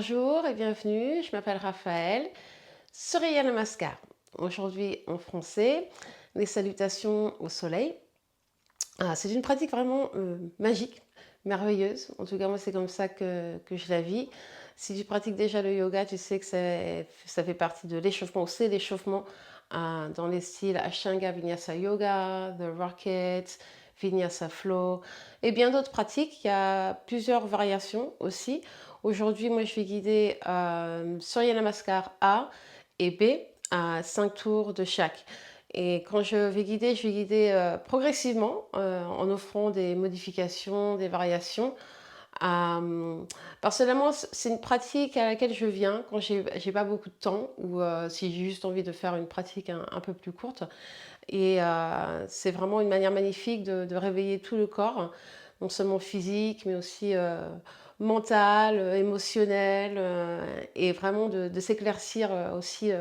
Bonjour et bienvenue, je m'appelle Raphaël. Surya Namaskar. Aujourd'hui en français, les salutations au soleil. C'est une pratique vraiment magique, merveilleuse. En tout cas, moi, c'est comme ça que je la vis. Si tu pratiques déjà le yoga, tu sais que ça fait partie de l'échauffement, c'est l'échauffement dans les styles Ashtanga Vinyasa Yoga, The Rocket, Vinyasa Flow et bien d'autres pratiques. Il y a plusieurs variations aussi. Aujourd'hui, moi, je vais guider Surya Namaskar A et B à 5 tours de chaque. Et quand je vais guider progressivement en offrant des modifications, des variations. Euh, Personnellement, c'est une pratique à laquelle je viens quand j'ai pas beaucoup de temps ou si j'ai juste envie de faire une pratique un peu plus courte. Et c'est vraiment une manière magnifique de réveiller tout le corps, non seulement physique, mais aussi mental, émotionnel, et vraiment de s'éclaircir aussi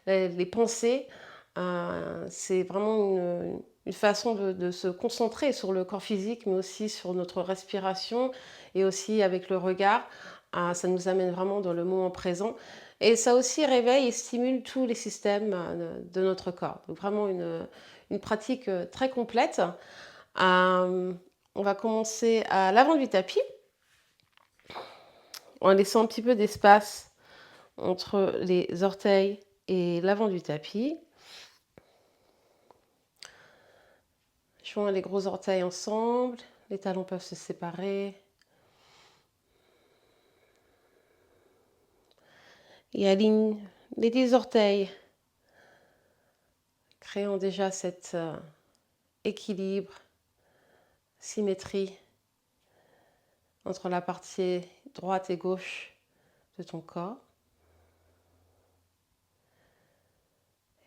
les pensées. C'est vraiment une façon de se concentrer sur le corps physique, mais aussi sur notre respiration et aussi avec le regard. Ça nous amène vraiment dans le moment présent. Et ça aussi réveille et stimule tous les systèmes de notre corps. Donc vraiment une pratique très complète. On va commencer à l'avant du tapis, en laissant un petit peu d'espace entre les orteils et l'avant du tapis. Joins les gros orteils ensemble, les talons peuvent se séparer. Et aligne les 10 orteils, créant déjà cet équilibre, symétrie entre la partie droite et gauche de ton corps.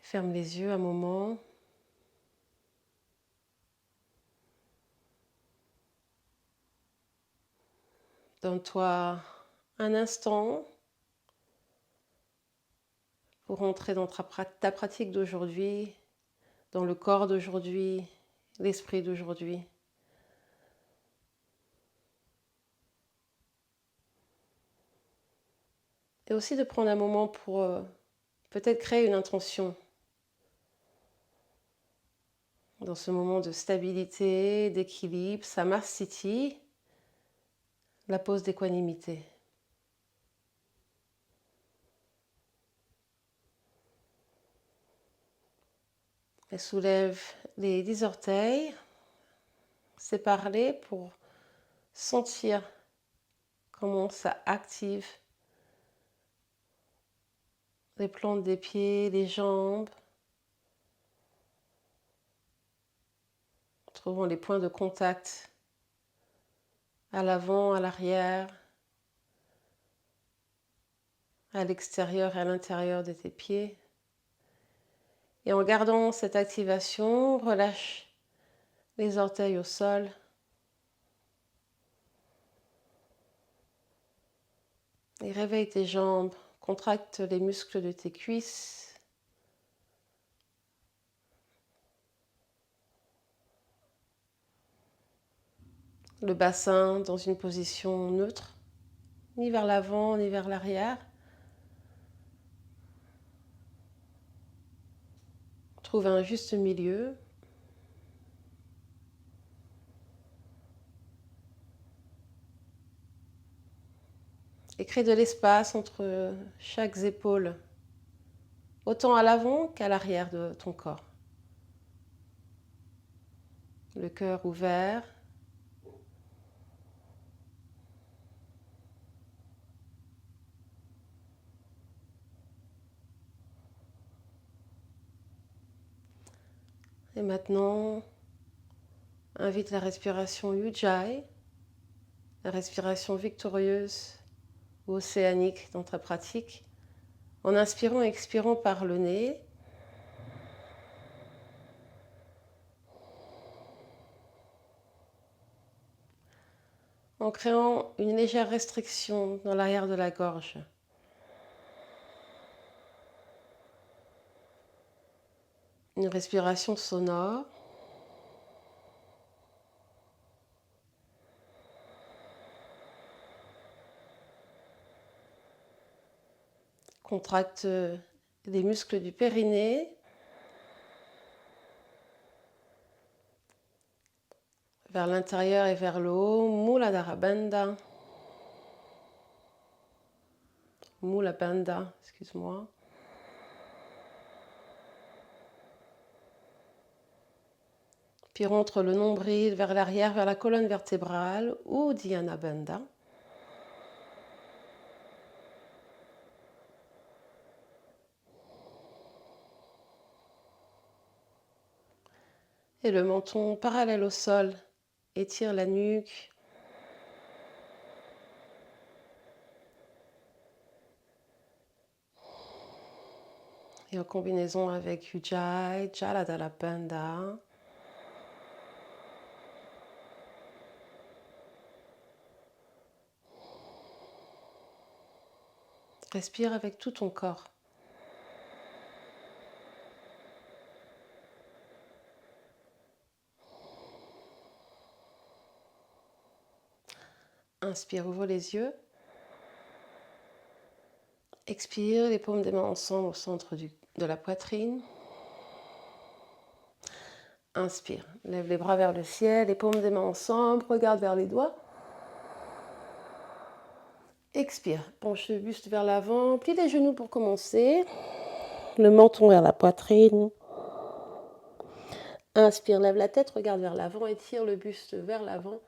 Ferme les yeux un moment. Donne-toi un instant pour rentrer dans ta pratique d'aujourd'hui, dans le corps d'aujourd'hui, l'esprit d'aujourd'hui. Et aussi de prendre un moment pour peut-être créer une intention dans ce moment de stabilité, d'équilibre, Samasthiti, la pose d'équanimité. Et soulève les 10 orteils, sépare-les pour sentir comment ça active les plantes des pieds, les jambes, trouvant les points de contact à l'avant, à l'arrière, à l'extérieur et à l'intérieur de tes pieds. Et en gardant cette activation, relâche les orteils au sol. Et réveille tes jambes, contracte les muscles de tes cuisses. Le bassin dans une position neutre, ni vers l'avant ni vers l'arrière. Trouve un juste milieu. Et crée de l'espace entre chaque épaule, autant à l'avant qu'à l'arrière de ton corps. Le cœur ouvert. Et maintenant, invite la respiration Ujjayi, la respiration victorieuse ou océanique dans ta pratique, en inspirant et expirant par le nez. En créant une légère restriction dans l'arrière de la gorge. Une respiration sonore. Contracte les muscles du périnée. Vers l'intérieur et vers le haut. Muladhara Bandha. Mula Bandha, excuse-moi. Puis rentre le nombril vers l'arrière, vers la colonne vertébrale ou Dhyana Bandha. Et le menton parallèle au sol. Étire la nuque. Et en combinaison avec Ujjayi, Jaladhara Bandha. Respire avec tout ton corps. Inspire, ouvre les yeux. Expire, les paumes des mains ensemble au centre de la poitrine. Inspire, lève les bras vers le ciel, les paumes des mains ensemble, regarde vers les doigts. Expire, penche le buste vers l'avant, plie les genoux pour commencer. Le menton vers la poitrine. Inspire, lève la tête, regarde vers l'avant, étire le buste vers l'avant.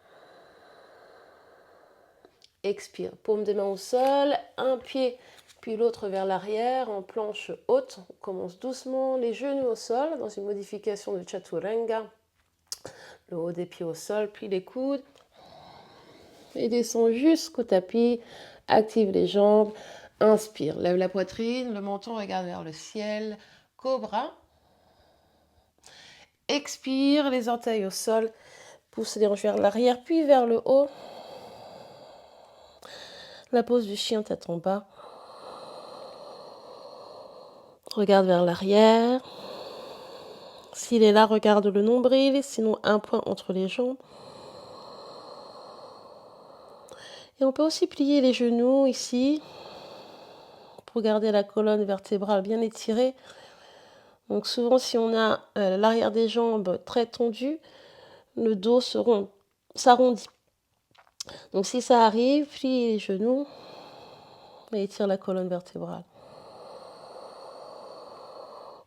Expire, paume des mains au sol, un pied puis l'autre vers l'arrière en planche haute. On commence doucement, les genoux au sol dans une modification de Chaturanga. Le haut des pieds au sol, puis les coudes. Et descend jusqu'au tapis, active les jambes. Inspire, lève la poitrine, le menton regarde vers le ciel. Cobra. Expire, les orteils au sol. Pousse les hanches vers l'arrière, puis vers le haut. La pose du chien tête en bas. Regarde vers l'arrière. S'il est là, regarde le nombril, sinon un point entre les jambes. Et on peut aussi plier les genoux ici pour garder la colonne vertébrale bien étirée. Donc souvent, si on a l'arrière des jambes très tendu, le dos s'arrondit. Donc si ça arrive, plie les genoux et étire la colonne vertébrale.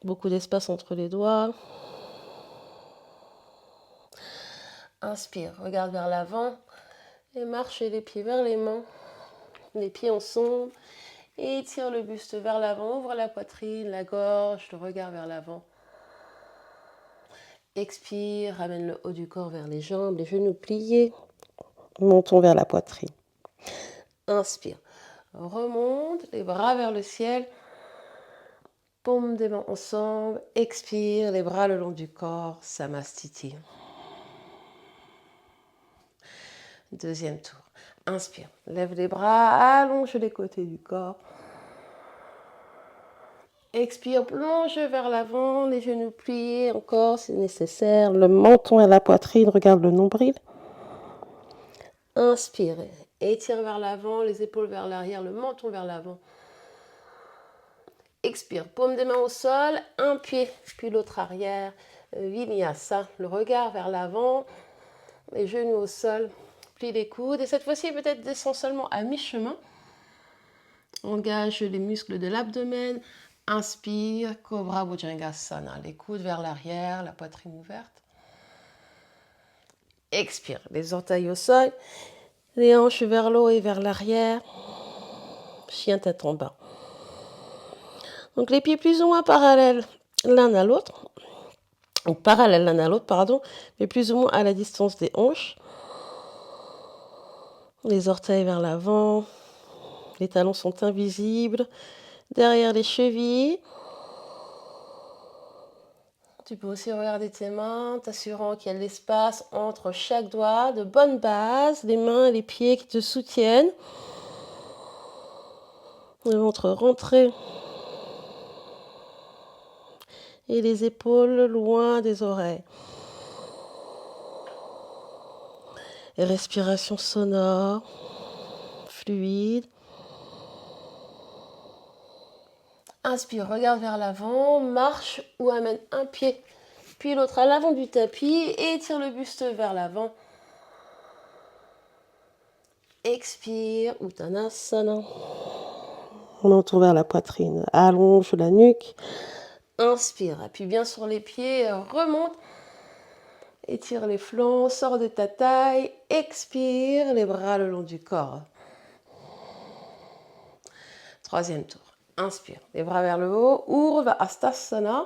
Beaucoup d'espace entre les doigts. Inspire, regarde vers l'avant et marche les pieds vers les mains. Les pieds ensemble. Et étire le buste vers l'avant, ouvre la poitrine, la gorge, le regard vers l'avant. Expire, ramène le haut du corps vers les jambes, les genoux pliés, menton vers la poitrine. Inspire, remonte, les bras vers le ciel, paume des mains ensemble, expire, les bras le long du corps, Samastiti. Deuxième tour. Inspire, lève les bras, allonge les côtés du corps. Expire, plonge vers l'avant, les genoux pliés encore si nécessaire, le menton à la poitrine, regarde le nombril. Inspire, étire vers l'avant, les épaules vers l'arrière, le menton vers l'avant. Expire, paume des mains au sol, un pied puis l'autre arrière, Vinyasa, le regard vers l'avant, les genoux au sol, plie les coudes et cette fois-ci peut-être descend seulement à mi-chemin. Engage les muscles de l'abdomen. Inspire, Cobra Bhujangasana, les coudes vers l'arrière, la poitrine ouverte. Expire, les orteils au sol, les hanches vers le haut et vers l'arrière. Chien tête en bas. Donc les pieds plus ou moins parallèles l'un à l'autre. Parallèles l'un à l'autre, pardon, mais plus ou moins à la distance des hanches. Les orteils vers l'avant. Les talons sont invisibles. Derrière les chevilles. Tu peux aussi regarder tes mains, t'assurant qu'il y a de l'espace entre chaque doigt, de bonne base, les mains et les pieds qui te soutiennent. Le ventre rentré. Et les épaules loin des oreilles. Et respiration sonore, fluide. Inspire, regarde vers l'avant, marche ou amène un pied, puis l'autre à l'avant du tapis, étire le buste vers l'avant. Expire, Uttanasana. On entoure vers la poitrine, allonge la nuque. Inspire, appuie bien sur les pieds, remonte. Étire les flancs, sors de ta taille. Expire, les bras le long du corps. Troisième tour. Inspire, les bras vers le haut, Urdhva Hastasana.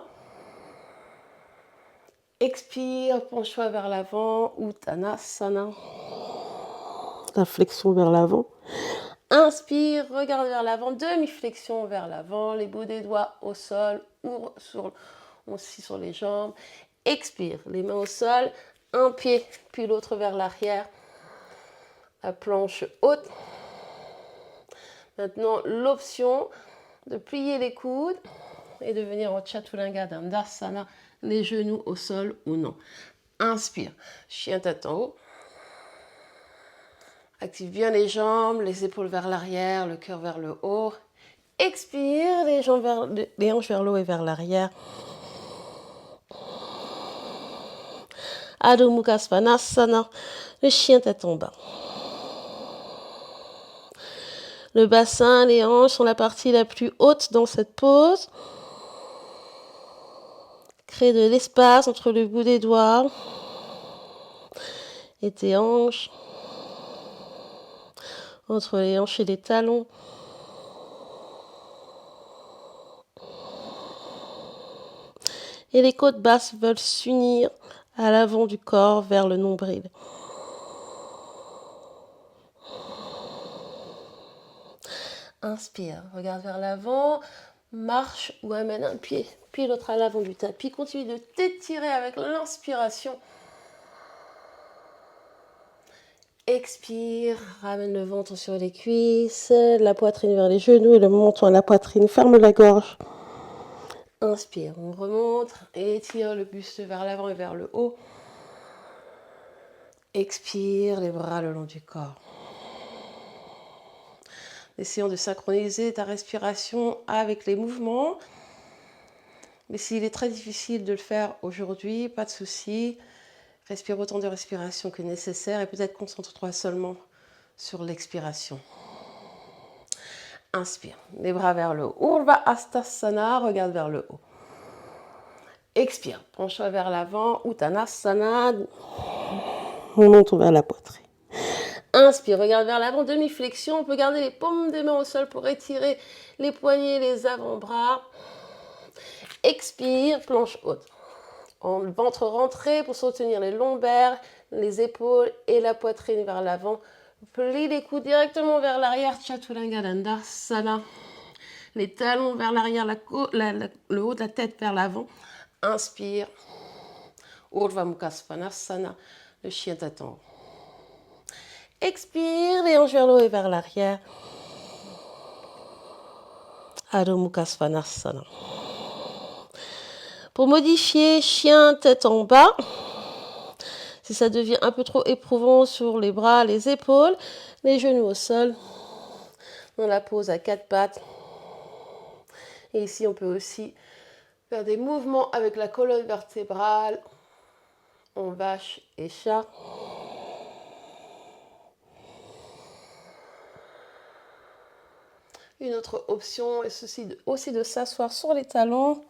Expire, penche-toi vers l'avant, Uttanasana. La flexion vers l'avant. Inspire, regarde vers l'avant, demi-flexion vers l'avant, les bouts des doigts au sol ou aussi sur les jambes. Expire, les mains au sol, un pied puis l'autre vers l'arrière. La planche haute. Maintenant, l'option de plier les coudes et de venir en Chaturanga Dandasana, les genoux au sol ou non. Inspire, chien tête en haut. Active bien les jambes, les épaules vers l'arrière, le cœur vers le haut. Expire, les hanches vers le haut et vers l'arrière. Adho Mukha Svanasana, le chien tête en bas. Le bassin, les hanches sont la partie la plus haute dans cette pose. Crée de l'espace entre le bout des doigts et tes hanches. Entre les hanches et les talons. Et les côtes basses veulent s'unir à l'avant du corps vers le nombril. Inspire, regarde vers l'avant, marche ou amène un pied, puis l'autre à l'avant du tapis. Continue de t'étirer avec l'inspiration. Expire, ramène le ventre sur les cuisses, la poitrine vers les genoux et le menton à la poitrine. Ferme la gorge. Inspire, on remonte, étire le buste vers l'avant et vers le haut. Expire, les bras le long du corps. Essayons de synchroniser ta respiration avec les mouvements. Mais s'il est très difficile de le faire aujourd'hui, pas de souci. Respire autant de respiration que nécessaire et peut-être concentre-toi seulement sur l'expiration. Inspire, les bras vers le haut. Urdhva Hastasana, regarde vers le haut. Expire, penche-toi vers l'avant. Uttanasana, on monte vers la poitrine. Inspire, regarde vers l'avant, demi-flexion. On peut garder les paumes des mains au sol pour étirer les poignets, les avant-bras. Expire, planche haute. Le ventre rentré pour soutenir les lombaires, les épaules et la poitrine vers l'avant. Plie les coudes directement vers l'arrière, Chaturanga Dandasana. Les talons vers l'arrière, le haut de la tête vers l'avant. Inspire. Urdhva Mukha Svanasana, le chien tête en haut. Expire, les hanches vers le haut et vers l'arrière. Adho Mukha Svanasana. Pour modifier chien tête en bas, si ça devient un peu trop éprouvant sur les bras, les épaules, les genoux au sol, dans la pose à quatre pattes. Et ici, on peut aussi faire des mouvements avec la colonne vertébrale en vache et chat. Une autre option est aussi de s'asseoir sur les talons.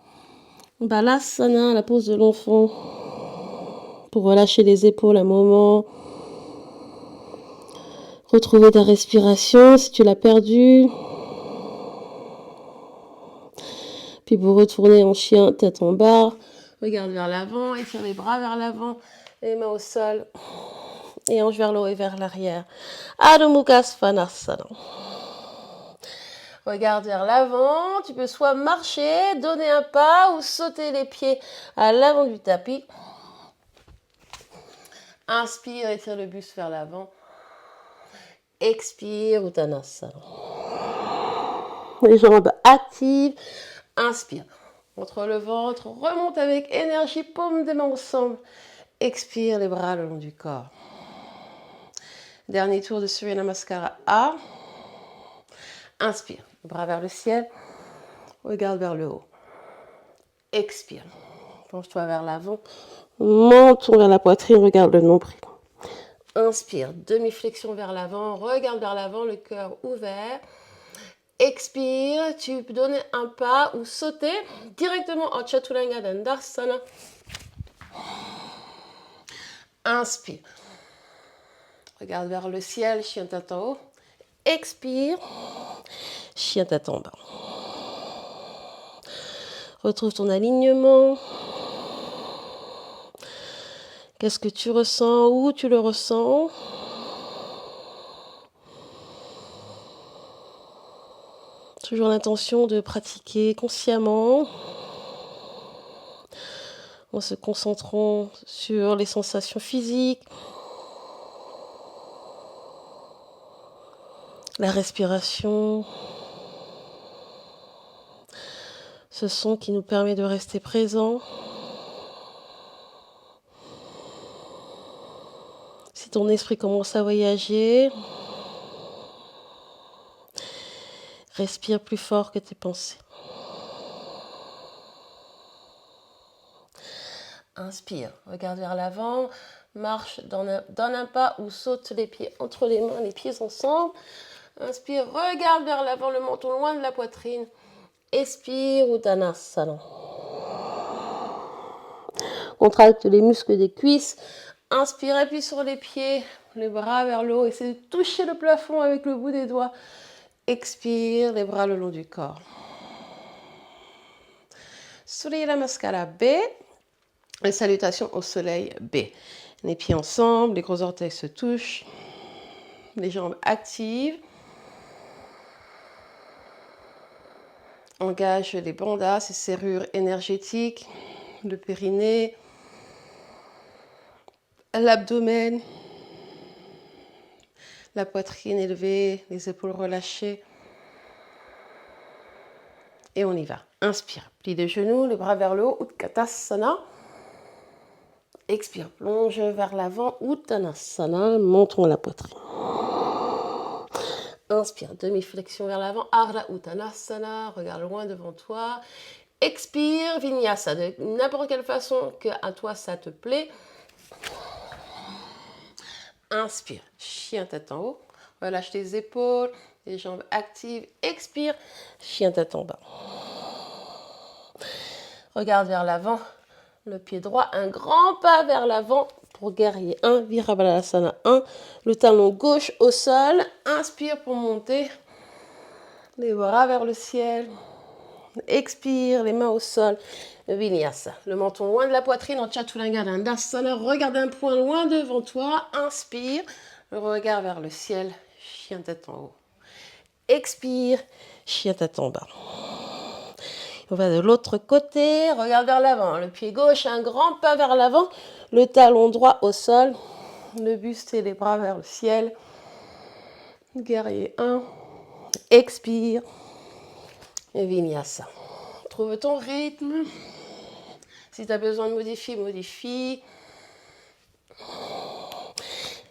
Balasana, la pose de l'enfant. Pour relâcher les épaules un moment. Retrouver ta respiration si tu l'as perdue. Puis pour retourner en chien, tête en bas. Regarde vers l'avant, étire les bras vers l'avant, les mains au sol. Et hanches vers le haut et vers l'arrière. Adho Mukha Svanasana. Regarde vers l'avant, tu peux soit marcher, donner un pas ou sauter les pieds à l'avant du tapis. Inspire, étire le buste vers l'avant. Expire, Uttanasana. Les jambes actives. Inspire. Montre le ventre, remonte avec énergie, paume des mains ensemble. Expire, les bras le long du corps. Dernier tour de Surya Namaskara A. Inspire, bras vers le ciel. regarde vers le haut. Expire. Penche-toi vers l'avant. Menton vers la poitrine, regarde le nombril. Inspire, demi-flexion vers l'avant, regarde vers l'avant, le cœur ouvert. Expire, tu peux donner un pas ou sauter directement en Chaturanga Dandasana. Inspire. Regarde vers le ciel, chien tête en haut. Expire, chien tête en bas. Retrouve ton alignement. Qu'est-ce que tu ressens? Où tu le ressens? Toujours l'intention de pratiquer consciemment en se concentrant sur les sensations physiques, la respiration, ce son qui nous permet de rester présent. Si ton esprit commence à voyager, respire plus fort que tes pensées. Inspire, regarde vers l'avant, marche, donne un pas ou saute les pieds entre les mains, les pieds ensemble. Inspire, regarde vers l'avant, le menton loin de la poitrine. Expire, Uttanasana. Contracte les muscles des cuisses. Inspire, appuie sur les pieds, les bras vers le haut. Essaie de toucher le plafond avec le bout des doigts. Expire, les bras le long du corps. Surya Namaskara B. Les salutations au soleil B. Les pieds ensemble, les gros orteils se touchent. Les jambes actives. Engage les bandas, ces serrures énergétiques, le périnée, l'abdomen, la poitrine élevée, les épaules relâchées. Et on y va. Inspire, plie les genoux, les bras vers le haut, Utkatasana. Expire, plonge vers l'avant, Uttanasana, menton à la poitrine. Inspire, demi-flexion vers l'avant, Ardha Uttanasana, regarde loin devant toi. Expire, Vinyasa, de n'importe quelle façon que à toi ça te plaît. Inspire, chien tête en haut, relâche les épaules, les jambes actives. Expire, chien tête en bas. Regarde vers l'avant, le pied droit, un grand pas vers l'avant pour guerrier 1, Virabhadrasana 1, le talon gauche au sol. Inspire pour monter, les bras vers le ciel. Expire, les mains au sol, Vinyasa. Le menton loin de la poitrine en Chaturanga Dandasana. Regarde un point loin devant toi. Inspire, le regard vers le ciel, chien tête en haut. Expire, chien tête en bas. On va de l'autre côté, regarde vers l'avant. Le pied gauche, un grand pas vers l'avant. Le talon droit au sol. Le buste et les bras vers le ciel. Guerrier 1. Expire. Et Vinyasa. Trouve ton rythme. Si tu as besoin de modifier, modifie.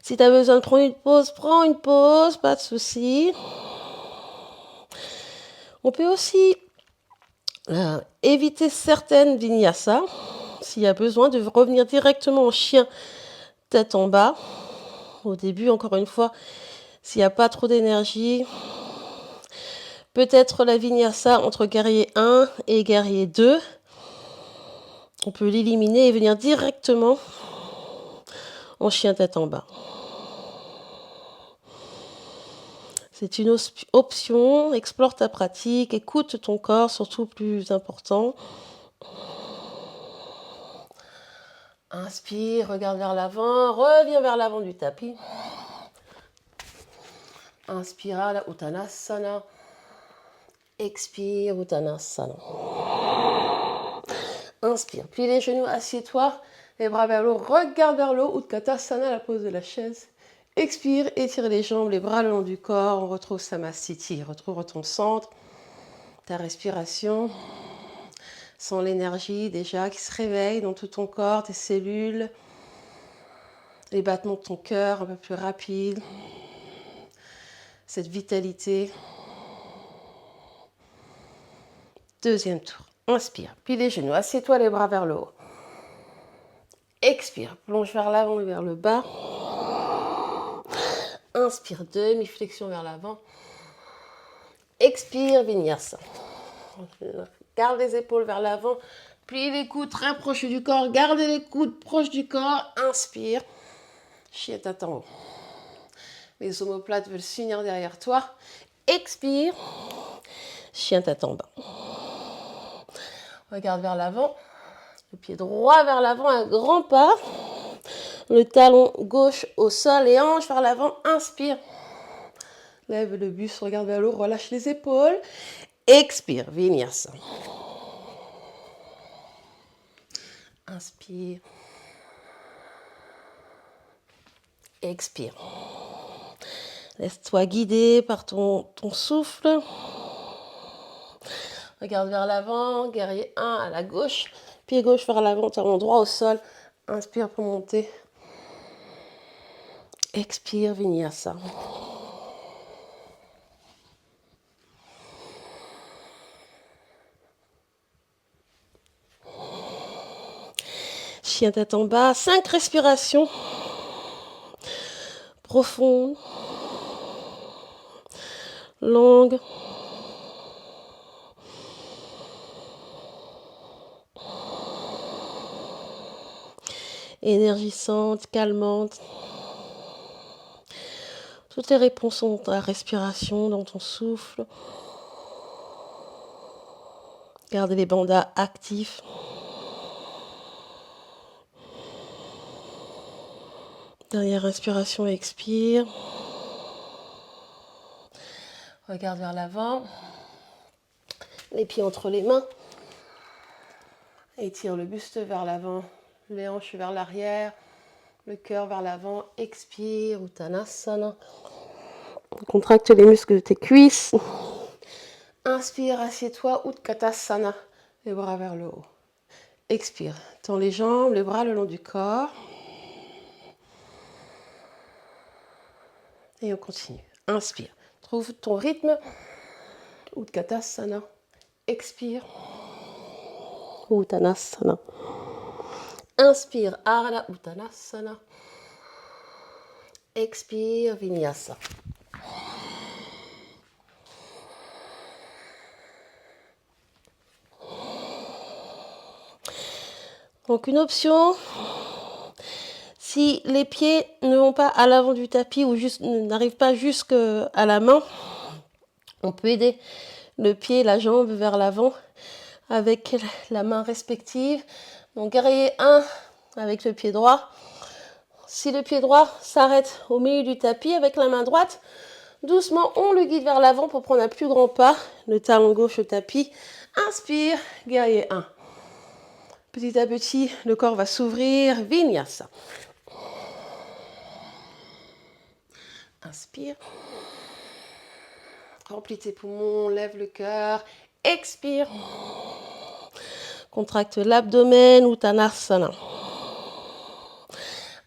Si tu as besoin de prendre une pause, prends une pause, pas de souci. On peut aussi éviter certaines vinyasas. S'il y a besoin de revenir directement en chien tête en bas. Au début, encore une fois, s'il n'y a pas trop d'énergie, peut-être la vinyasa entre guerrier 1 et guerrier 2. On peut l'éliminer et venir directement en chien tête en bas. C'est une option, explore ta pratique, écoute ton corps, surtout plus important. Inspire, regarde vers l'avant, reviens vers l'avant du tapis. Inspire, la Uttanasana. Expire, Uttanasana. Inspire, plie les genoux, assieds-toi, les bras vers le haut, regarde vers le haut, Utkatasana, la pose de la chaise. Expire, étire les jambes, les bras le long du corps, on retrouve Samastiti, retrouve ton centre, ta respiration. Sens l'énergie déjà qui se réveille dans tout ton corps, tes cellules, les battements de ton cœur un peu plus rapides, cette vitalité. Deuxième tour. Inspire, plie les genoux, assieds-toi les bras vers le haut. Expire, plonge vers l'avant et vers le bas. Inspire, demi-flexion vers l'avant. Expire, vinyasa. Garde les épaules vers l'avant. Plie les coudes très proches du corps. Gardez les coudes proches du corps. Inspire. Chien tête en haut. Les omoplates veulent s'unir derrière toi. Expire. Chien tête en bas. Regarde vers l'avant. Le pied droit vers l'avant, un grand pas. Le talon gauche au sol et hanche vers l'avant. Inspire. Lève le buste, regarde vers le haut, relâche les épaules. Expire, vinyasa. Inspire. Expire. Laisse-toi guider par ton souffle. Regarde vers l'avant, guerrier 1 à la gauche. Pied gauche vers l'avant, talon droit au sol. Inspire pour monter. Expire, vinyasa. Chien tête en bas, 5 respirations profondes, longues. Énergisante, calmante. Toutes les réponses sont dans ta respiration, dans ton souffle. Garde les bandas actifs. Dernière inspiration, expire. Regarde vers l'avant. Les pieds entre les mains. Étire le buste vers l'avant. Les hanches vers l'arrière. Le cœur vers l'avant. Expire. Uttanasana. Contracte les muscles de tes cuisses. Inspire, assieds-toi. Utkatasana. Les bras vers le haut. Expire. Tends les jambes, les bras le long du corps. Et on continue. Inspire. Trouve ton rythme. Utkatasana. Expire. Uttanasana. Inspire. Ardha Uttanasana. Expire. Vinyasa. Donc une option, si les pieds ne vont pas à l'avant du tapis ou n'arrivent pas jusqu'à la main, on peut aider le pied et la jambe vers l'avant avec la main respective. Donc guerrier 1 avec le pied droit. Si le pied droit s'arrête au milieu du tapis avec la main droite, doucement on le guide vers l'avant pour prendre un plus grand pas. Le talon gauche au tapis. Inspire, guerrier 1. Petit à petit, le corps va s'ouvrir. Vinyasa. Inspire. Remplis tes poumons, lève le cœur. Expire. Contracte l'abdomen, Uttanasana.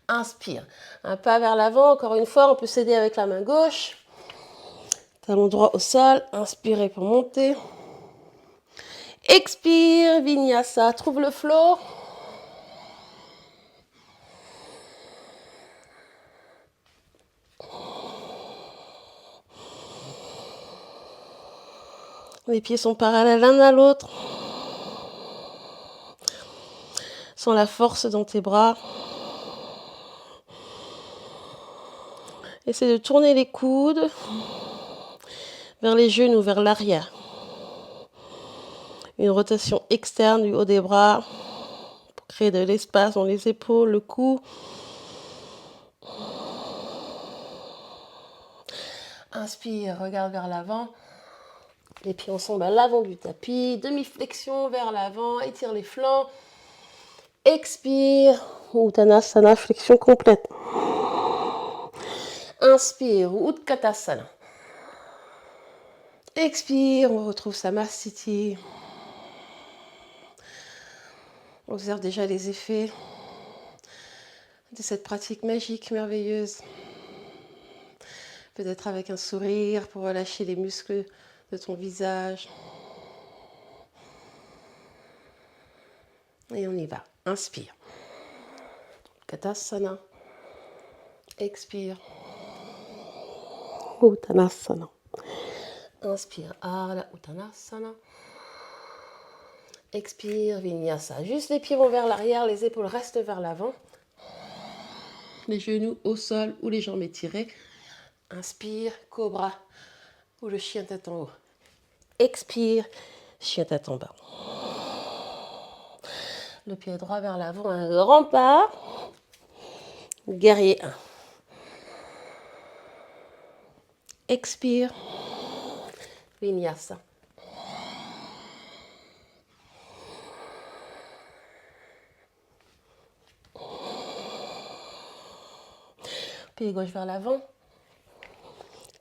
Inspire. Un pas vers l'avant. Encore une fois, on peut s'aider avec la main gauche. Talon droit au sol. Inspirez pour monter. Expire. Vinyasa. Trouve le flow. Les pieds sont parallèles l'un à l'autre. Sens la force dans tes bras. Essaie de tourner les coudes vers les genoux, vers l'arrière. Une rotation externe du haut des bras pour créer de l'espace dans les épaules, le cou. Inspire, regarde vers l'avant. Les pieds ensemble à l'avant du tapis. Demi-flexion vers l'avant. Étire les flancs. Expire. Uttanasana, flexion complète. Inspire. Utkatasana. Expire. On retrouve Samasthiti. On observe déjà les effets de cette pratique magique, merveilleuse. Peut-être avec un sourire pour relâcher les muscles de ton visage. Et on y va. Inspire. Utkatasana. Expire. Uttanasana. Inspire. Ardha Uttanasana. Expire. Vinyasa. Juste les pieds vont vers l'arrière, les épaules restent vers l'avant. Les genoux au sol ou les jambes étirées. Inspire. Cobra ou le chien tête en haut. Expire. Chien tête en bas. Le pied droit vers l'avant, un grand pas. Guerrier 1. Expire. Vinyasa. Pied gauche vers l'avant.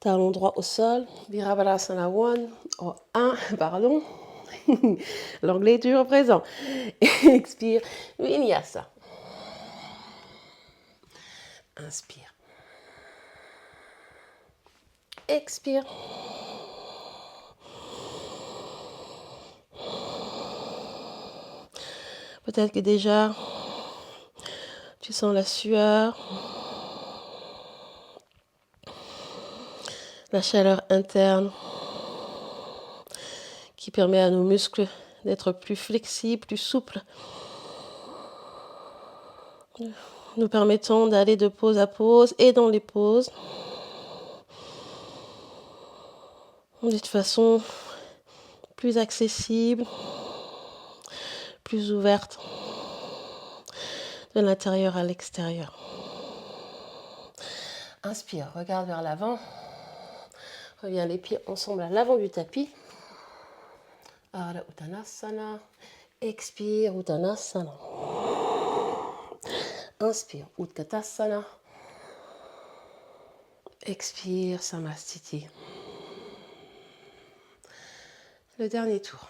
Talon droit au sol. Virabhadrasana 1. Oh, 1, pardon. L'anglais est toujours présent. Expire. Vinyasa. Inspire. Expire. Peut-être que déjà, tu sens la sueur, la chaleur interne qui permet à nos muscles d'être plus flexibles, plus souples, nous permettant d'aller de pause à pause et dans les pauses d'une façon plus accessible, plus ouverte de l'intérieur à l'extérieur. Inspire, regarde vers l'avant. Reviens les pieds ensemble à l'avant du tapis. Ardha Uttanasana. Expire, Uttanasana. Inspire, Utkatasana. Expire, Samastiti. Le dernier tour.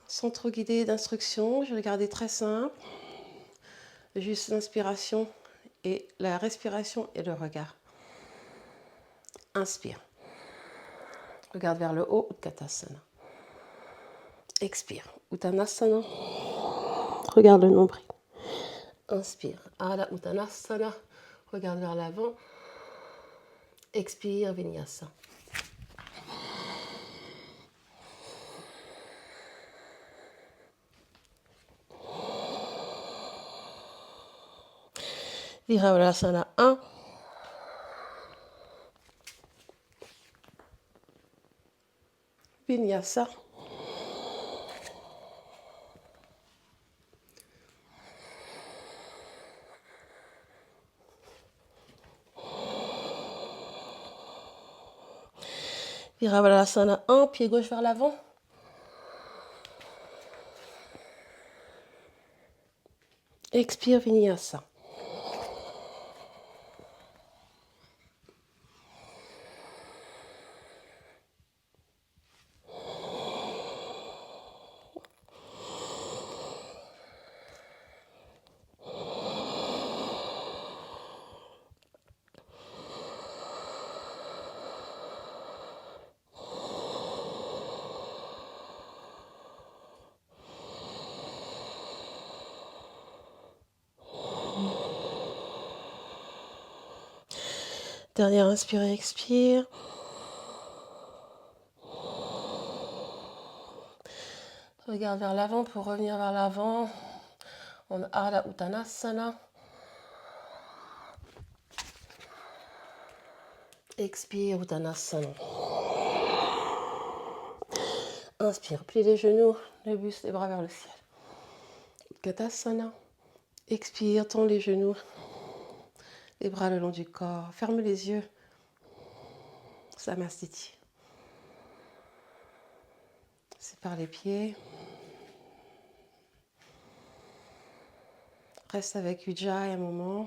Sans trop guider d'instructions, je vais le garder très simple. Juste l'inspiration et la respiration et le regard. Inspire. Regarde vers le haut, Utkatasana. Expire, Uttanasana. Regarde le nombril. Inspire, Ardha Uttanasana. Regarde vers l'avant. Expire, Vinyasa. Virabhadrasana 1. Vinyasa. Virabhadrasana 1, pied gauche vers l'avant. Expire, Vinyasa. Dernière inspire et expire. Regarde vers l'avant pour revenir vers l'avant. On a Ardha Uttanasana. Expire, Uttanasana. Inspire, plie les genoux, le buste, les bras vers le ciel. Utkatasana. Expire, tends les genoux, les bras le long du corps. Ferme les yeux. Samastiti. Sépare les pieds. Reste avec Ujjayi un moment.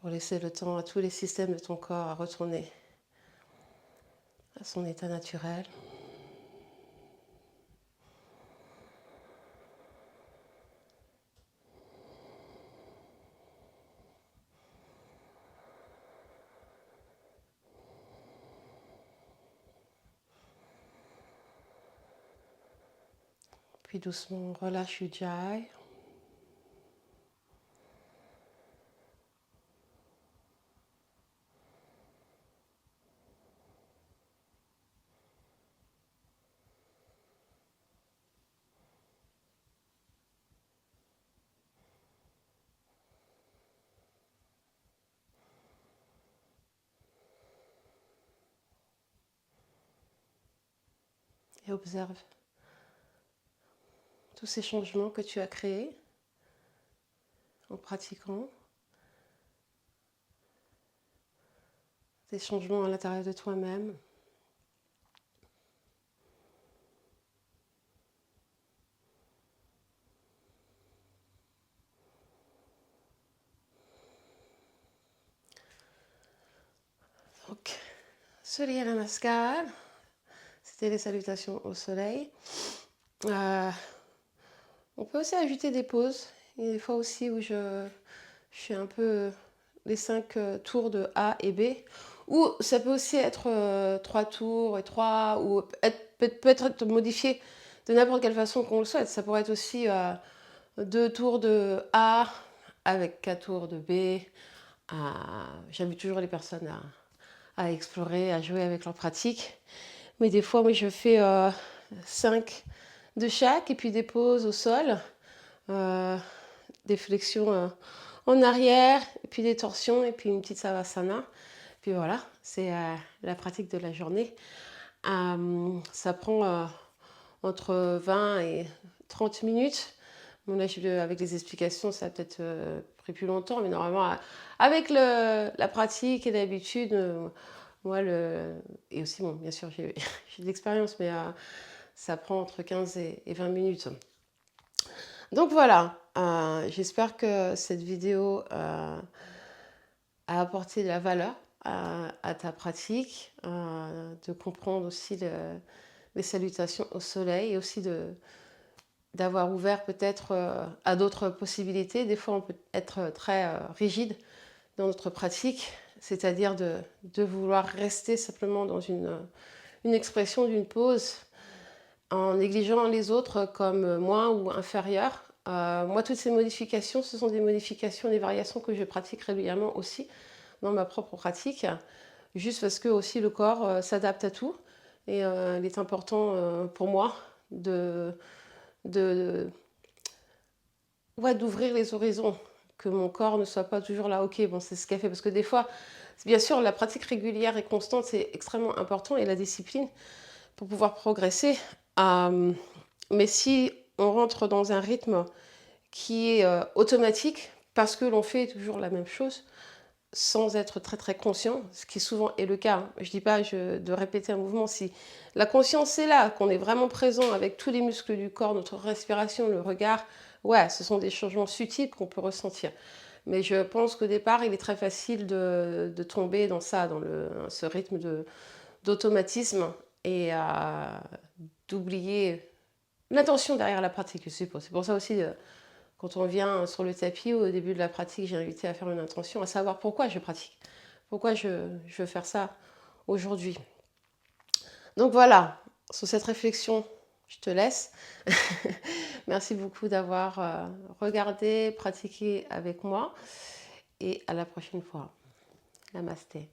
Pour laisser le temps à tous les systèmes de ton corps à retourner à son état naturel. Puis doucement, relâche Ujjayi. Et observe tous ces changements que tu as créés en pratiquant. Des changements à l'intérieur de toi-même. Donc, Surya Namaskar, c'était les salutations au soleil. On peut aussi ajouter des pauses. Il y a des fois aussi où je fais un peu les 5 tours de A et B. Ou ça peut aussi être 3 tours et 3, ou peut être modifié de n'importe quelle façon qu'on le souhaite. Ça pourrait être aussi 2 tours de A avec 4 tours de B. J'invite toujours les personnes à explorer, à jouer avec leur pratique. Mais des fois, moi, je fais 5 de chaque et puis des pauses au sol, des flexions en arrière, et puis des torsions et puis une petite savasana. Puis voilà, c'est la pratique de la journée. Ça prend entre 20 et 30 minutes. Bon, là, avec les explications, ça a peut-être pris plus longtemps, mais normalement, avec la pratique et l'habitude, moi, et aussi, bon, bien sûr, j'ai de l'expérience, mais ça prend entre 15 et 20 minutes. Donc voilà, j'espère que cette vidéo a apporté de la valeur à ta pratique, de comprendre aussi les salutations au soleil et aussi d'avoir ouvert peut-être à d'autres possibilités. Des fois, on peut être très rigide dans notre pratique, c'est-à-dire de vouloir rester simplement dans une expression d'une pause en négligeant les autres comme moins ou inférieurs. Moi, toutes ces modifications, ce sont des modifications, des variations que je pratique régulièrement aussi dans ma propre pratique, juste parce que aussi le corps s'adapte à tout. Et il est important pour moi d'ouvrir les horizons, que mon corps ne soit pas toujours là, ok, bon, c'est ce qu'elle fait. Parce que des fois, bien sûr, la pratique régulière et constante, c'est extrêmement important, et la discipline pour pouvoir progresser. Mais si on rentre dans un rythme qui est automatique, parce que l'on fait toujours la même chose, sans être très très conscient, ce qui souvent est le cas. Je ne dis pas de répéter un mouvement. Si la conscience est là, qu'on est vraiment présent avec tous les muscles du corps, notre respiration, le regard, ouais, ce sont des changements subtils qu'on peut ressentir. Mais je pense qu'au départ, il est très facile de tomber dans ça, dans ce rythme d'automatisme, et d'oublier l'intention derrière la pratique. C'est pour ça aussi, quand on vient sur le tapis, au début de la pratique, j'ai invité à faire une intention, à savoir pourquoi je pratique. Pourquoi je veux faire ça aujourd'hui. Donc voilà, sur cette réflexion, je te laisse. Merci beaucoup d'avoir regardé, pratiqué avec moi. Et à la prochaine fois. Namasté.